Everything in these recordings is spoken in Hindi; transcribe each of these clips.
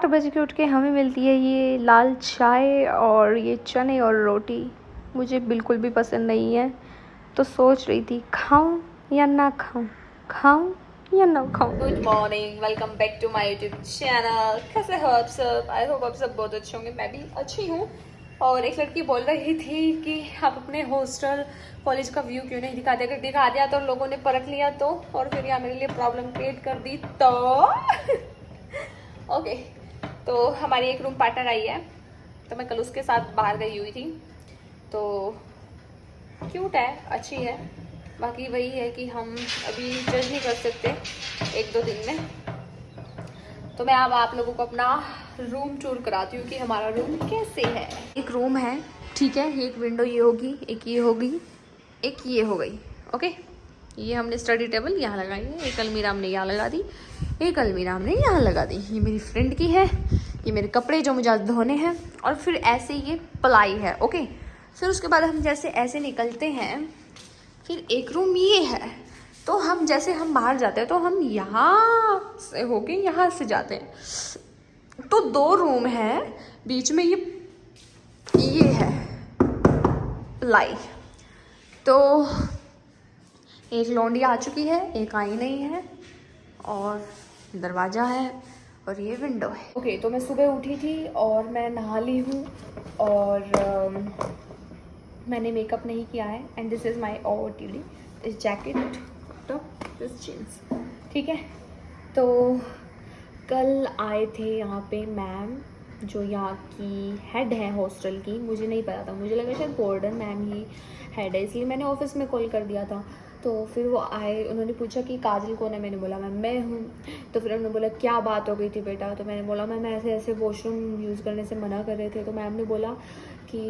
4 बज के उठ के हमें मिलती है ये लाल चाय और ये चने और रोटी। मुझे बिल्कुल भी पसंद नहीं है, तो सोच रही थी खाऊं या ना खाऊं, खाऊं या ना खाऊं। Good morning, welcome back to my YouTube channel. कैसे हो आप सब? आई होप आप सब बहुत अच्छे होंगे। मैं भी अच्छी हूँ। और एक लड़की बोल रही थी कि आप अपने हॉस्टल कॉलेज का व्यू क्यों नहीं दिखाते? अगर दिखा दिया तो लोगों ने परख लिया तो, और फिर यहाँ मेरे लिए प्रॉब्लम क्रिएट कर दी तो ओके। तो हमारी एक रूम पार्टनर आई है, तो मैं कल उसके साथ बाहर गई हुई थी। तो क्यूट है, अच्छी है। बाकी वही है कि हम अभी जज नहीं कर सकते 1-2 दिन में। तो मैं अब आप लोगों को अपना रूम टूर कराती हूँ कि हमारा रूम कैसे है। एक रूम है, ठीक है। एक विंडो ये होगी, एक ये होगी, एक ये हो गई। ओके, ये हमने स्टडी टेबल यहाँ लगाई है, एक अलमीरा हमने यहाँ लगा दी, एक अलमीरा हमने यहाँ लगा दी। ये मेरी फ्रेंड की है, ये मेरे कपड़े जो मुझे आज धोने हैं। और फिर ऐसे ये प्लाई है। ओके, फिर उसके बाद हम जैसे ऐसे निकलते हैं, फिर एक रूम ये है। तो हम जैसे हम बाहर जाते हैं तो हम यहाँ से होके यहाँ से जाते हैं। तो 2 रूम है, बीच में ये है प्लाई। तो एक लौंडी आ चुकी है, एक आई नहीं है, और दरवाज़ा है, और ये विंडो है। ओके, तो मैं सुबह उठी थी और मैं नहा ली हूँ, और मैंने मेकअप नहीं किया है। And this is my OOTD, this jacket, top, this jeans, ठीक है। तो कल आए थे यहाँ पे मैम, जो यहाँ की हेड है हॉस्टल की। मुझे नहीं पता था, मुझे लगा शायद गोल्डन मैम ही हेड है, इसलिए मैंने ऑफिस में कॉल कर दिया था। तो फिर वो आए, उन्होंने पूछा कि काजल कौन है। मैंने बोला मैम मैं हूँ। तो फिर उन्होंने बोला क्या बात हो गई थी बेटा? तो मैंने बोला मैम ऐसे ऐसे वॉशरूम यूज़ करने से मना कर रहे थे। तो मैम ने बोला कि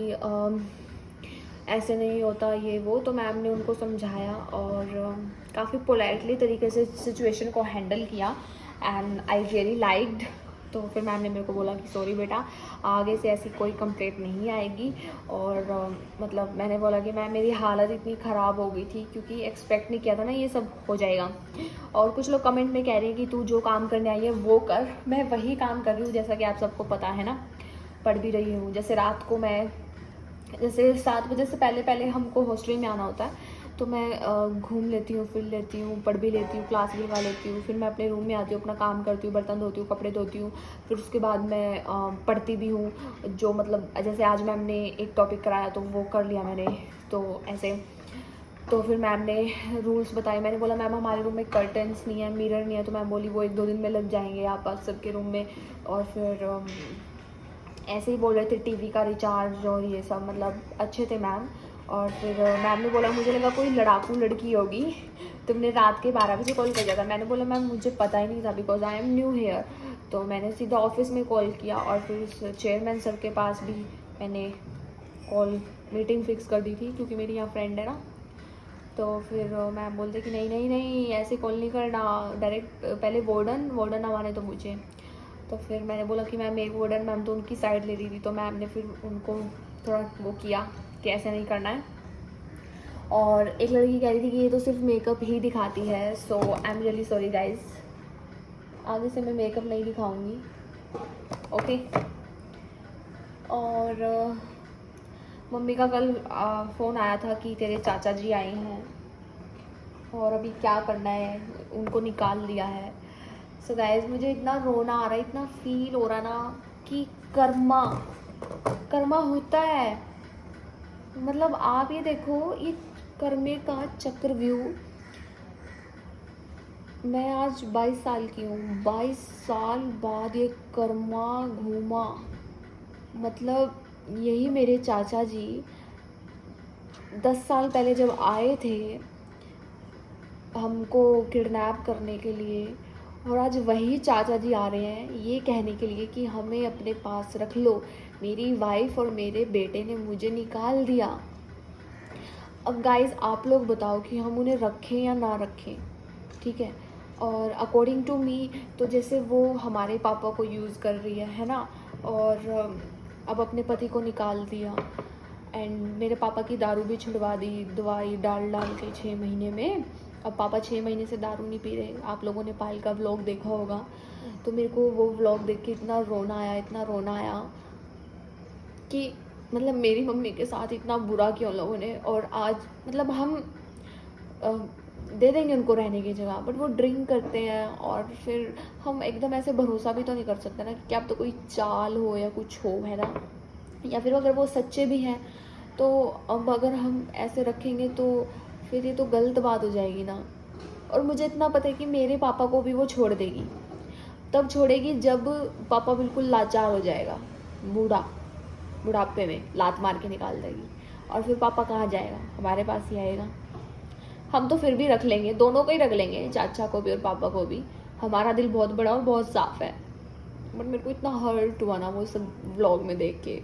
ऐसे नहीं होता ये वो। तो मैम ने उनको समझाया और काफ़ी पोलाइटली तरीके से सिचुएशन को हैंडल किया, एंड आई रियली लाइक्ड। तो फिर मैम ने मेरे को बोला कि सॉरी बेटा, आगे से ऐसी कोई कंप्लेंट नहीं आएगी। और मतलब मैंने बोला कि मैम मेरी हालत इतनी ख़राब हो गई थी, क्योंकि एक्सपेक्ट नहीं किया था ना ये सब हो जाएगा। और कुछ लोग कमेंट में कह रहे हैं कि तू जो काम करने आई है वो कर। मैं वही काम कर रही हूँ, जैसा कि आप सबको पता है ना, पढ़ भी रही हूँ। जैसे रात को मैं, जैसे 7 बजे से पहले हमको हॉस्टल में आना होता है, तो मैं घूम लेती हूँ, फिर लेती हूँ, पढ़ भी लेती हूँ, क्लास भी लगा लेती हूँ। फिर मैं अपने रूम में आती हूँ, अपना काम करती हूँ, बर्तन धोती हूँ, कपड़े धोती हूँ। फिर उसके बाद मैं पढ़ती भी हूँ, जो मतलब जैसे आज मैम ने एक टॉपिक कराया तो वो कर लिया मैंने। तो ऐसे, तो फिर मैम ने रूल्स बताए। मैंने बोला मैम हमारे रूम में कर्टन्स नहीं है, मिरर नहीं है। तो मैम बोली वो 1-2 दिन में लग जाएंगे आप सबके रूम में। और फिर ऐसे ही बोल रहे थे टीवी का रिचार्ज और ये सब, मतलब अच्छे थे मैम। और फिर मैम ने बोला, मुझे लगा कोई लड़ाकू लड़की होगी, तुमने रात के 12 बजे कॉल कर दिया था। मैंने बोला मैम मुझे पता ही नहीं था, because I am new here. तो मैंने सीधा ऑफिस में कॉल किया, और फिर उस चेयरमैन सर के पास भी मैंने कॉल मीटिंग फिक्स कर दी थी, क्योंकि मेरी यहाँ फ्रेंड है ना। तो फिर मैम बोलते कि नहीं नहीं नहीं, ऐसे कॉल नहीं करना, डायरेक्ट पहले वार्डन आवाने तो मुझे। तो फिर मैंने बोला कि मैम एक वार्डन मैम तो उनकी साइड ले रही थी। तो मैम ने फिर उनको थोड़ा वो किया कि ऐसे नहीं करना है। और एक लड़की कह रही थी कि ये तो सिर्फ मेकअप ही दिखाती है। So I am really sorry guys, आगे से मैं मेकअप नहीं दिखाऊंगी, ओके। और मम्मी का कल फ़ोन आया था कि तेरे चाचा जी आए हैं, और अभी क्या करना है, उनको निकाल दिया है। सो गाइज मुझे इतना रोना आ रहा है, इतना फील हो रहा ना कि कर्मा होता है। मतलब आप ये देखो, ये कर्मे का चक्रव्यूह। मैं आज 22 साल की हूँ, 22 साल बाद ये कर्मा घूमा। मतलब यही मेरे चाचा जी 10 साल पहले जब आए थे हमको किडनैप करने के लिए, और आज वही चाचा जी आ रहे हैं ये कहने के लिए कि हमें अपने पास रख लो, मेरी वाइफ और मेरे बेटे ने मुझे निकाल दिया। अब गाइस आप लोग बताओ कि हम उन्हें रखें या ना रखें, ठीक है। और अकॉर्डिंग टू मी तो जैसे वो हमारे पापा को यूज़ कर रही है ना, और अब अपने पति को निकाल दिया। एंड मेरे पापा की दारू भी छुड़वा दी, दवाई डाल के 6 महीने में। अब पापा 6 महीने से दारू नहीं पी रहे। आप लोगों ने पायल का व्लॉग देखा होगा, तो मेरे को वो व्लॉग देख के इतना रोना आया, इतना रोना आया कि मतलब मेरी मम्मी के साथ इतना बुरा किया उन लोगों ने। और आज मतलब हम दे देंगे उनको रहने की जगह, बट वो ड्रिंक करते हैं। और फिर हम एकदम ऐसे भरोसा भी तो नहीं कर सकते ना कि क्या अब तो कोई चाल हो या कुछ हो, है ना। या फिर अगर वो सच्चे भी हैं तो अब अगर हम ऐसे रखेंगे तो फिर ये तो गलत बात हो जाएगी ना। और मुझे इतना पता है कि मेरे पापा को भी वो छोड़ देगी, तब छोड़ेगी जब पापा बिल्कुल लाचार हो जाएगा, बुढ़ापे में लात मार के निकाल देगी। और फिर पापा कहाँ जाएगा, हमारे पास ही आएगा। हम तो फिर भी रख लेंगे, दोनों को ही रख लेंगे, चाचा को भी और पापा को भी। हमारा दिल बहुत बड़ा और बहुत साफ है। बट मेरे को इतना हर्ट हुआ ना वो सब व्लॉग में देख के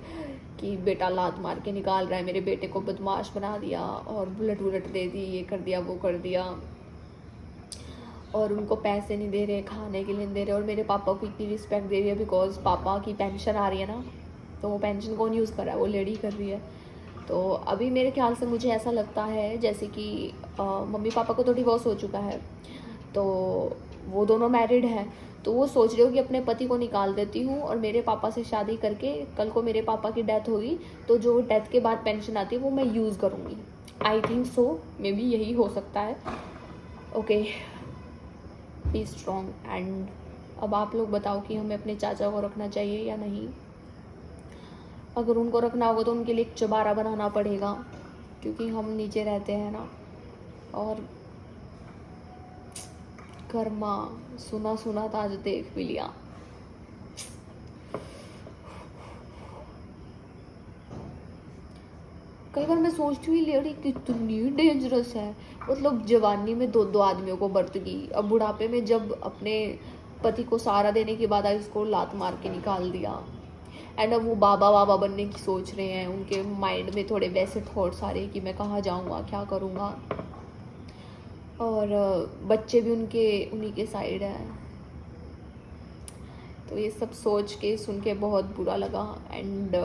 कि बेटा लात मार के निकाल रहा है, मेरे बेटे को बदमाश बना दिया और बुलेट दे दी, ये कर दिया वो कर दिया, और उनको पैसे नहीं दे रहे, खाने के लिए नहीं दे रहे। और मेरे पापा को इतनी रिस्पेक्ट दे रही है बिकॉज पापा की पेंशन आ रही है ना, तो वो पेंशन कौन यूज़ कर रहा है, वो लेडी कर रही है। तो अभी मेरे ख्याल से मुझे ऐसा लगता है जैसे कि मम्मी पापा को तो डिवोर्स हो चुका है, तो वो दोनों मैरिड हैं, तो वो सोच रहे हो कि अपने पति को निकाल देती हूँ और मेरे पापा से शादी करके कल को मेरे पापा की डेथ होगी तो जो डेथ के बाद पेंशन आती है वो मैं यूज़ करूँगी। I think so, may be यही हो सकता है। Okay, be strong. एंड अब आप लोग बताओ कि हमें अपने चाचा को रखना चाहिए या नहीं। अगर उनको रखना होगा तो उनके लिए एक चौबारा बनाना पड़ेगा, क्योंकि हम नीचे रहते हैं ना। और कर्मा सुना सुना था, आज देख भी लिया। कई बार मैं सोचती हूँ लेडी कितनी डेंजरस है। मतलब जवानी में दो आदमियों को बरत गई, अब बुढ़ापे में जब अपने पति को सहारा देने के बाद आज उसको लात मार के निकाल दिया। एंड अब वो बाबा बनने की सोच रहे हैं, उनके माइंड में थोड़े वैसे थॉट्स आ रहे हैं कि मैं कहाँ जाऊँगा, क्या करूँगा। और बच्चे भी उन्हीं के साइड है। तो ये सब सोच के सुन के बहुत बुरा लगा। एंड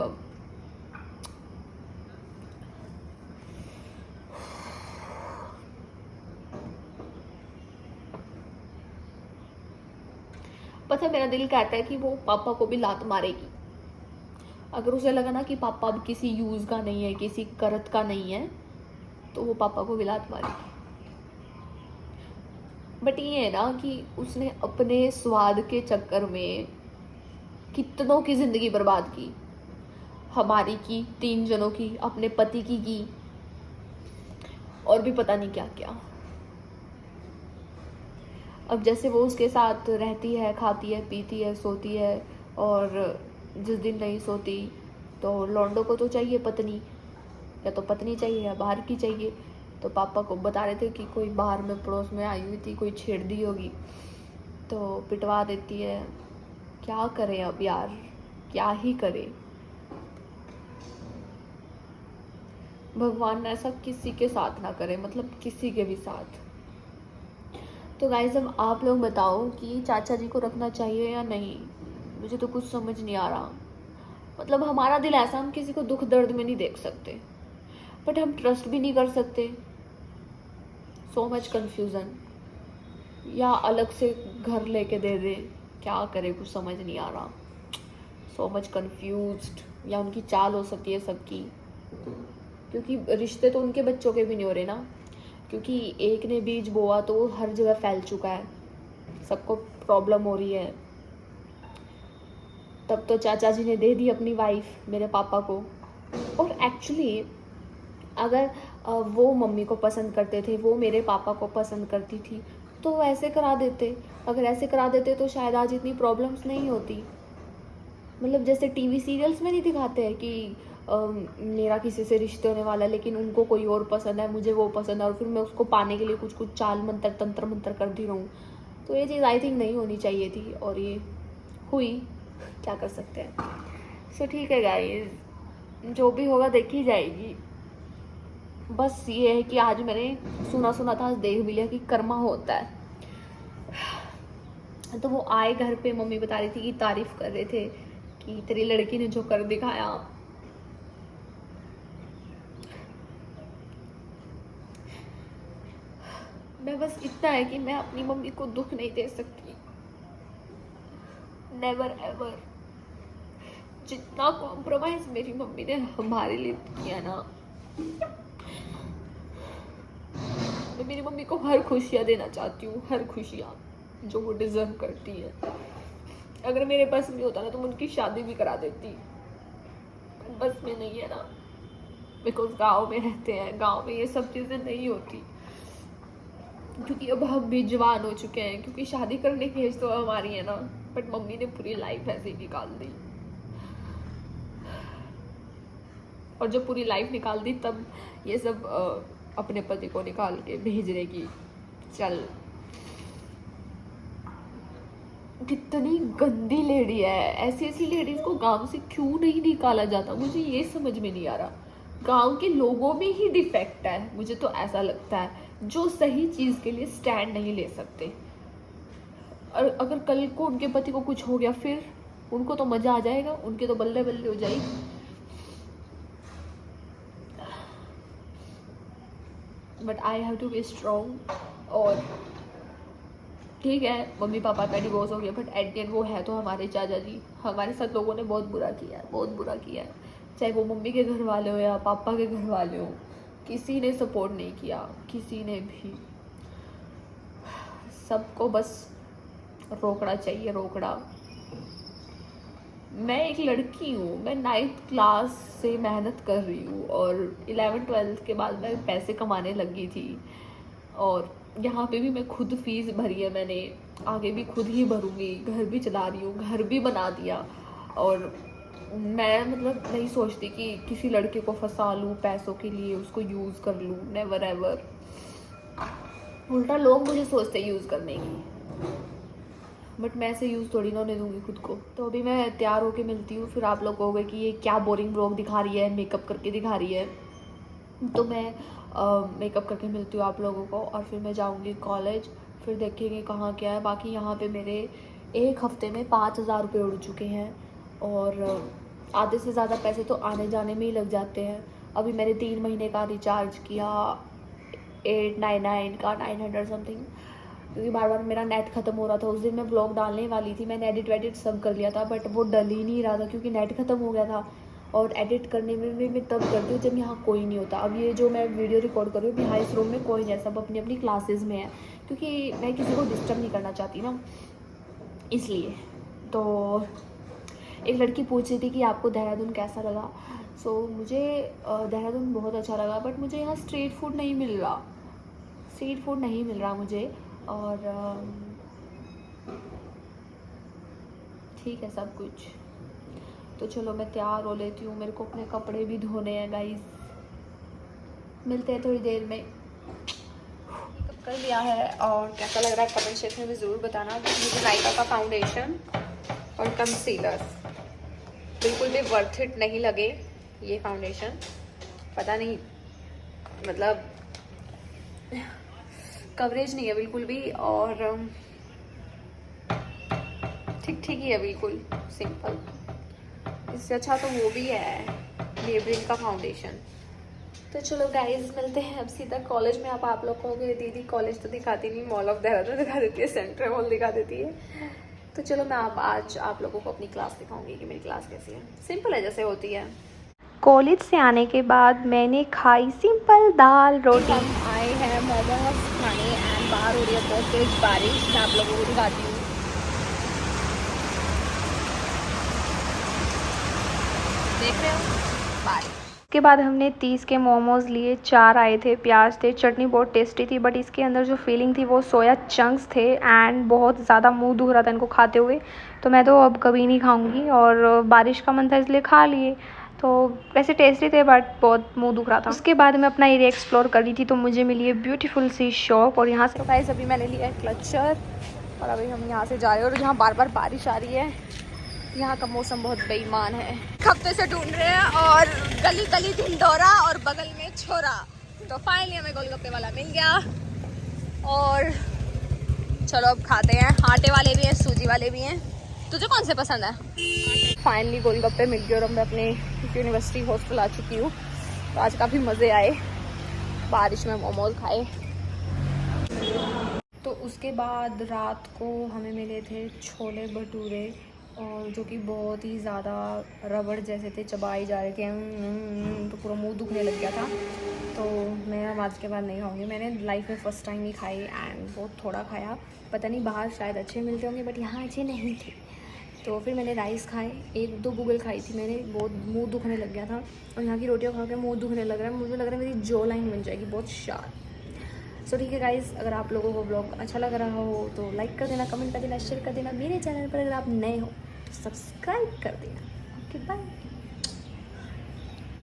पता, मेरा दिल कहता है कि वो पापा को भी लात मारेगी। अगर उसे लगा ना कि पापा अब किसी यूज़ का नहीं है, किसी करत का नहीं है, तो वो पापा को भी लात मारेगी। बट ये है ना कि उसने अपने स्वाद के चक्कर में कितनों की जिंदगी बर्बाद की, हमारी की, 3 जनों की, अपने पति की, और भी पता नहीं क्या क्या। अब जैसे वो उसके साथ रहती है, खाती है, पीती है, सोती है, और जिस दिन नहीं सोती तो लौंडो को तो चाहिए पत्नी, या तो पत्नी चाहिए या बाहर की चाहिए। तो पापा को बता रहे थे कि कोई बाहर में पड़ोस में आई हुई थी, कोई छेड़ दी होगी, तो पिटवा देती है। क्या करें अब यार, क्या ही करें। भगवान ऐसा किसी के साथ ना करे, मतलब किसी के भी साथ। तो गाइस अब आप लोग बताओ कि चाचा जी को रखना चाहिए या नहीं। मुझे तो कुछ समझ नहीं आ रहा। मतलब हमारा दिल ऐसा, हम किसी को दुख दर्द में नहीं देख सकते, बट हम ट्रस्ट भी नहीं कर सकते। So much confusion. या अलग से घर लेके दे दे, क्या करे, कुछ समझ नहीं आ रहा। So much confused. या उनकी चाल हो सकती है सबकी, क्योंकि रिश्ते तो उनके बच्चों के भी नहीं हो रहे ना, क्योंकि एक ने बीज बोआ तो हर जगह फैल चुका है, सबको प्रॉब्लम हो रही है। तब तो चाचा जी ने दे दी अपनी वाइफ मेरे पापा को। और एक्चुअली अगर वो मम्मी को पसंद करते थे, वो मेरे पापा को पसंद करती थी, तो ऐसे करा देते। अगर ऐसे करा देते तो शायद आज इतनी प्रॉब्लम्स नहीं होती। मतलब जैसे टीवी सीरियल्स में नहीं दिखाते हैं कि मेरा किसी से रिश्ते होने वाला है लेकिन उनको कोई और पसंद है, मुझे वो पसंद है, और फिर मैं उसको पाने के लिए कुछ कुछ चाल मंत्र तंत्र मंत्र करती रहूँ। तो ये चीज़ आई थिंक नहीं होनी चाहिए थी, और ये हुई। क्या कर सकते हैं। सो ठीक है गाइस, जो भी होगा देखी जाएगी। बस ये है कि आज मैंने सुना था, आज देख भी लिया कि कर्मा होता है। तो वो आए घर पे, मम्मी बता रही थी कि तारीफ कर रहे थे कि तेरी लड़की ने जो कर दिखाया। मैं में बस इतना है कि मैं अपनी मम्मी को दुख नहीं दे सकती, नेवर एवर। जितना कॉम्प्रोमाइज मेरी मम्मी ने हमारे लिए किया ना, मैं मेरी मम्मी को हर खुशियाँ देना चाहती हूँ, हर खुशियाँ जो वो डिजर्व करती है। अगर मेरे पास नहीं होता ना तो मैं उनकी शादी भी करा देती, बस में नहीं है ना, बिकॉज गाँव में रहते हैं, गाँव में ये सब चीज़ें नहीं होती, क्योंकि अब हम भी जवान हो चुके हैं, क्योंकि शादी करने की एज तो हमारी है ना, बट मम्मी ने पूरी लाइफ ऐसे ही निकाल दी। और जब पूरी लाइफ निकाल दी तब ये सब अपने पति को निकाल के भेज रहे की चल। कितनी गंदी लेडी है, ऐसी ऐसी लेडीज को गांव से क्यों नहीं निकाला जाता, मुझे ये समझ में नहीं आ रहा। गांव के लोगों में ही डिफेक्ट है, मुझे तो ऐसा लगता है, जो सही चीज के लिए स्टैंड नहीं ले सकते। और अगर कल को उनके पति को कुछ हो गया फिर उनको तो मजा आ जाएगा, उनके तो बल्ले बल्ले हो जाएगी। But I have to be strong. और ठीक है, मम्मी पापा का डिवोर्स हो गया, बट एट द एंड वो है तो हमारे चाचा जी। हमारे साथ लोगों ने बहुत बुरा किया है, बहुत बुरा किया है, चाहे वो मम्मी के घर वाले हो या पापा के घर वाले हो, किसी ने सपोर्ट नहीं किया, किसी ने भी। सबको बस रोकड़ा चाहिए, रोकड़ा। मैं एक लड़की हूँ, मैं 9th क्लास से मेहनत कर रही हूँ और 11th-12th के बाद मैं पैसे कमाने लगी थी। और यहाँ पे भी मैं खुद फीस भरी है मैंने, आगे भी खुद ही भरूँगी, घर भी चला रही हूँ, घर भी बना दिया। और मैं मतलब नहीं सोचती कि किसी लड़के को फंसा लूँ पैसों के लिए, उसको यूज़ कर लूँ, नेवर एवर। उल्टा लोग मुझे सोचते हैं यूज़ करने की, बट मैं ऐसे यूज़ थोड़ी ना होने दूँगी खुद को। तो अभी मैं तैयार होके मिलती हूँ, फिर आप लोग कहोगे कि ये क्या बोरिंग ब्लॉग दिखा रही है, मेकअप करके दिखा रही है। तो मैं मेकअप करके मिलती हूँ आप लोगों को, और फिर मैं जाऊँगी कॉलेज, फिर देखेंगे कहाँ क्या है। बाकी यहाँ पे मेरे एक हफ्ते में 5,000 रुपये उड़ चुके हैं, और आधे से ज़्यादा पैसे तो आने जाने में ही लग जाते हैं। अभी मैंने 3 महीने का रिचार्ज किया, 899 का, 900 समथिंग, क्योंकि बार बार मेरा नेट ख़त्म हो रहा था। उस दिन मैं ब्लॉग डालने वाली थी, मैंने एडिट वेडिट सब कर लिया था, बट वो डल ही नहीं रहा था क्योंकि नेट ख़त्म हो गया था। और एडिट करने में भी मैं तब करती हूँ जब यहाँ कोई नहीं होता। अब ये जो मैं वीडियो रिकॉर्ड कर रही हूँ, यहाँ इस रूम में कोई नहीं है, सब अपनी अपनी क्लासेस में है, क्योंकि मैं किसी को डिस्टर्ब नहीं करना चाहती ना, इसलिए। तो एक लड़की पूछ रही थी कि आपको देहरादून कैसा लगा। सो मुझे देहरादून बहुत अच्छा लगा, बट मुझे यहाँ स्ट्रीट फूड नहीं मिल रहा, स्ट्रीट फूड नहीं मिल रहा मुझे। और ठीक है सब कुछ। तो चलो मैं तैयार हो लेती हूँ, मेरे को अपने कपड़े भी धोने हैं गाइस। मिलते हैं थोड़ी देर में। मेकअप कर लिया है और कैसा लग रहा है कमेंट सेक्शन में भी ज़रूर बताना। मुझे नायका का फाउंडेशन और कंसीलर बिल्कुल भी वर्थ इट नहीं लगे। ये फाउंडेशन पता नहीं, मतलब कवरेज नहीं है बिल्कुल भी, और ठीक ठीक ही है, बिल्कुल सिंपल। इससे अच्छा तो वो भी है मेबलिन का फाउंडेशन। तो चलो गाइस मिलते हैं अब सीधा कॉलेज में। अब आप लोग कहोगे दीदी कॉलेज तो दिखाती नहीं, मॉल ऑफ देहरादून दिखा देती है, सेंट्रल मॉल दिखा देती है। तो चलो मैं अब आज आप लोगों को अपनी क्लास दिखाऊंगी कि मेरी क्लास कैसी है। सिंपल है जैसे होती है। कॉलेज से आने के बाद मैंने खाई सिंपल दाल रोटी। हम आए हैं मोमोज खाने एंड बाहर हो रही है बहुत तेज बारिश। मैं आप लोगों को दिखाती हूँ, देख रहे हो बारिश। उसके बाद हमने 30 के मोमोज़ लिए, 4 आए थे, प्याज थे, चटनी बहुत टेस्टी थी, बट इसके अंदर जो फीलिंग थी वो सोया चंक्स थे एंड बहुत ज़्यादा मुंह दुख रहा था इनको खाते हुए। तो मैं तो अब कभी नहीं खाऊंगी, और बारिश का मन था इसलिए खा लिए। तो वैसे टेस्टी थे बट बहुत मुंह दुख रहा था। उसके बाद मैं अपना एरिया एक्सप्लोर कर रही थी, तो मुझे मिली है ब्यूटीफुल सी शॉप, और यहाँ से तो गाइस अभी मैंने लिया है क्लचर और अभी हम यहाँ से जा रहे हैं। और यहाँ बार बार बारिश आ रही है, यहाँ का मौसम बहुत बेईमान है। हफ्ते से ढूंढ रहे हैं और गली गली ढिंडोरा और बगल में छोरा। तो फाइनली हमें गोलगप्पे वाला मिल गया, और चलो अब खाते हैं। आटे वाले भी हैं, सूजी वाले भी हैं। तुझे कौन से पसंद है? फाइनली गोलगप्पे मिल गए और मैं अपने यूनिवर्सिटी हॉस्टल आ चुकी हूँ। तो आज काफ़ी मज़े आए, बारिश में मोमोज खाए। तो उसके बाद रात को हमें मिले थे छोले भटूरे, और जो कि बहुत ही ज़्यादा रबड़ जैसे थे, चबाए जा रहे थे, तो पूरा मुंह दुखने लग गया था। तो मैं अब आज के बाद नहीं खाऊंगी। मैंने लाइफ में फ़र्स्ट टाइम ही खाई एंड बहुत थोड़ा खाया। पता नहीं बाहर शायद अच्छे मिलते होंगे बट यहाँ अच्छे नहीं थे। तो फिर मैंने राइस खाए, 1-2 गूगल खाई थी मैंने, बहुत मुंह दुखने लग गया था। और यहाँ की रोटियाँ खा के मुंह दुखने लग रहा है, मुझे लग रहा है मेरी जॉ लाइन बन जाएगी बहुत शार्प। सो ठीक है गाइज़, अगर आप लोगों को ब्लॉग अच्छा लग रहा हो तो लाइक कर देना, कमेंट कर देना, शेयर कर देना। मेरे चैनल पर अगर आप नए हो तो सब्सक्राइब कर देना। Okay bye.